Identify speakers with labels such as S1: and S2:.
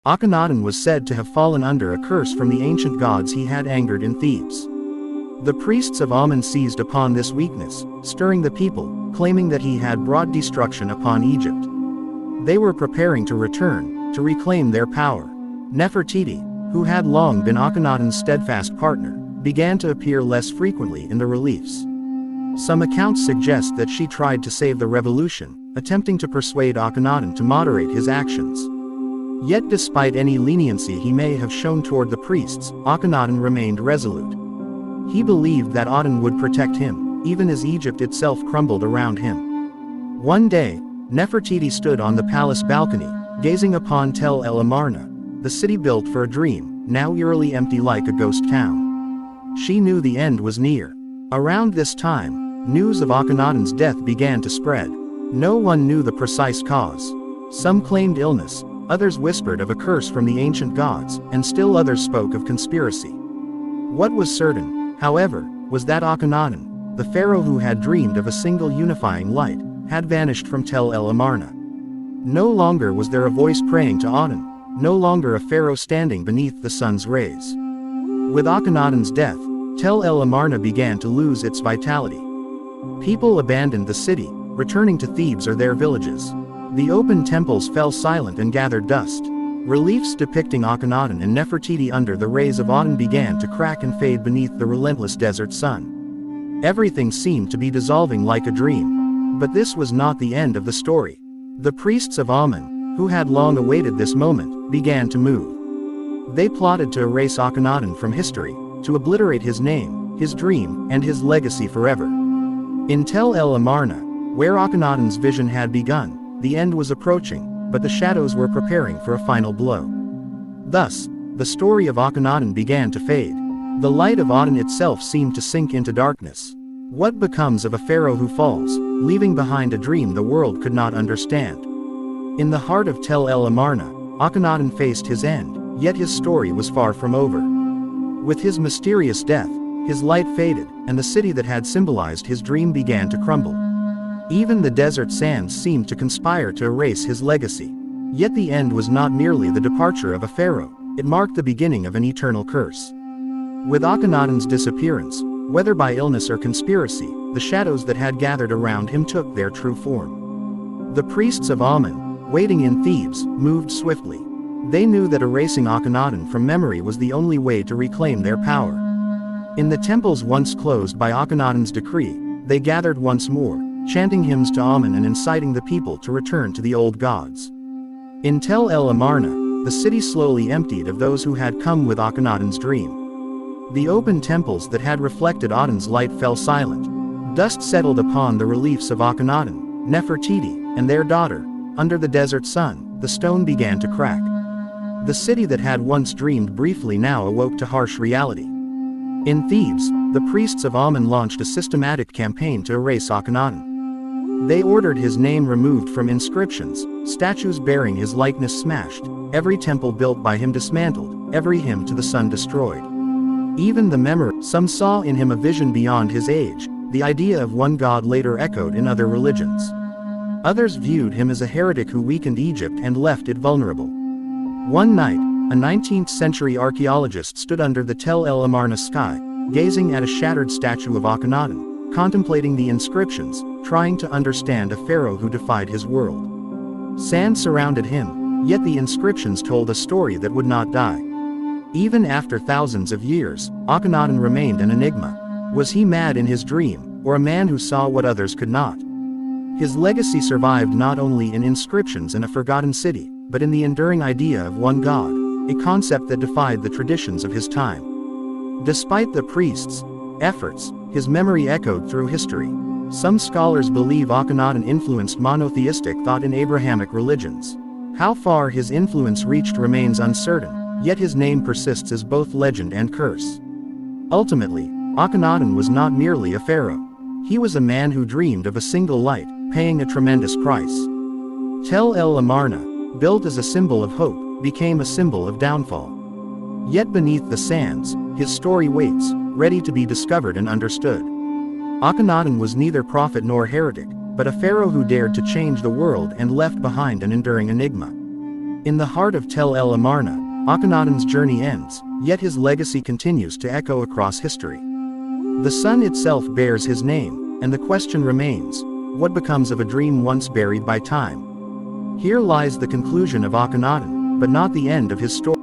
S1: Akhenaten was said to have fallen under a curse from the ancient gods he had angered in Thebes. The priests of Amen seized upon this weakness, stirring the people, claiming that he had brought destruction upon Egypt. They were preparing to return, to reclaim their power. Nefertiti, who had long been Akhenaten's steadfast partner, began to appear less frequently in the reliefs. Some accounts suggest that she tried to save the revolution, attempting to persuade Akhenaten to moderate his actions. Yet despite any leniency he may have shown toward the priests, Akhenaten remained resolute. He believed that Aten would protect him, even as Egypt itself crumbled around him. One day, Nefertiti stood on the palace balcony, gazing upon Tel El Amarna, the city built for a dream, now eerily empty like a ghost town. She knew the end was near. Around this time, news of Akhenaten's death began to spread. No one knew the precise cause. Some claimed illness, others whispered of a curse from the ancient gods, and still others spoke of conspiracy. What was certain, however, was that Akhenaten, the pharaoh who had dreamed of a single unifying light, had vanished from Tel El Amarna. No longer was there a voice praying to Aten, no longer a pharaoh standing beneath the sun's rays. With Akhenaten's death, Tel El Amarna began to lose its vitality. People abandoned the city, returning to Thebes or their villages. The open temples fell silent and gathered dust. Reliefs depicting Akhenaten and Nefertiti under the rays of Aten began to crack and fade beneath the relentless desert sun. Everything seemed to be dissolving like a dream. But this was not the end of the story. The priests of Amen, who had long awaited this moment, began to move. They plotted to erase Akhenaten from history, to obliterate his name, his dream, and his legacy forever. In Tel El Amarna, where Akhenaten's vision had begun, the end was approaching, but the shadows were preparing for a final blow. Thus, the story of Akhenaten began to fade. The light of Aten itself seemed to sink into darkness. What becomes of a pharaoh who falls, leaving behind a dream the world could not understand? In the heart of Tel El Amarna, Akhenaten faced his end, yet his story was far from over. With his mysterious death, his light faded, and the city that had symbolized his dream began to crumble. Even the desert sands seemed to conspire to erase his legacy. Yet the end was not merely the departure of a pharaoh, it marked the beginning of an eternal curse. With Akhenaten's disappearance, whether by illness or conspiracy, the shadows that had gathered around him took their true form. The priests of Amen, waiting in Thebes, moved swiftly. They knew that erasing Akhenaten from memory was the only way to reclaim their power. In the temples once closed by Akhenaten's decree, they gathered once more, chanting hymns to Amen and inciting the people to return to the old gods. In Tel El Amarna, the city slowly emptied of those who had come with Akhenaten's dream. The open temples that had reflected Aten's light fell silent. Dust settled upon the reliefs of Akhenaten, Nefertiti, and their daughter. Under the desert sun, the stone began to crack. The city that had once dreamed briefly now awoke to harsh reality. In Thebes, the priests of Amen launched a systematic campaign to erase Akhenaten. They ordered his name removed from inscriptions, statues bearing his likeness smashed, every temple built by him dismantled, every hymn to the sun destroyed. Even the memory, some saw in him a vision beyond his age, the idea of one god later echoed in other religions. Others viewed him as a heretic who weakened Egypt and left it vulnerable. One night, a 19th-century archaeologist stood under the Tel El Amarna sky, gazing at a shattered statue of Akhenaten, contemplating the inscriptions, trying to understand a pharaoh who defied his world. Sand surrounded him, yet the inscriptions told a story that would not die. Even after thousands of years, Akhenaten remained an enigma. Was he mad in his dream, or a man who saw what others could not? His legacy survived not only in inscriptions in a forgotten city, but in the enduring idea of one god, a concept that defied the traditions of his time. Despite the priests' efforts, his memory echoed through history. Some scholars believe Akhenaten influenced monotheistic thought in Abrahamic religions. How far his influence reached remains uncertain, yet his name persists as both legend and curse. Ultimately, Akhenaten was not merely a pharaoh. He was a man who dreamed of a single light, paying a tremendous price. Tel El Amarna, built as a symbol of hope, became a symbol of downfall. Yet beneath the sands, his story waits, ready to be discovered and understood. Akhenaten was neither prophet nor heretic, but a pharaoh who dared to change the world and left behind an enduring enigma. In the heart of Tel El Amarna, Akhenaten's journey ends, yet his legacy continues to echo across history. The sun itself bears his name, and the question remains, what becomes of a dream once buried by time? Here lies the conclusion of Akhenaten, but not the end of his story.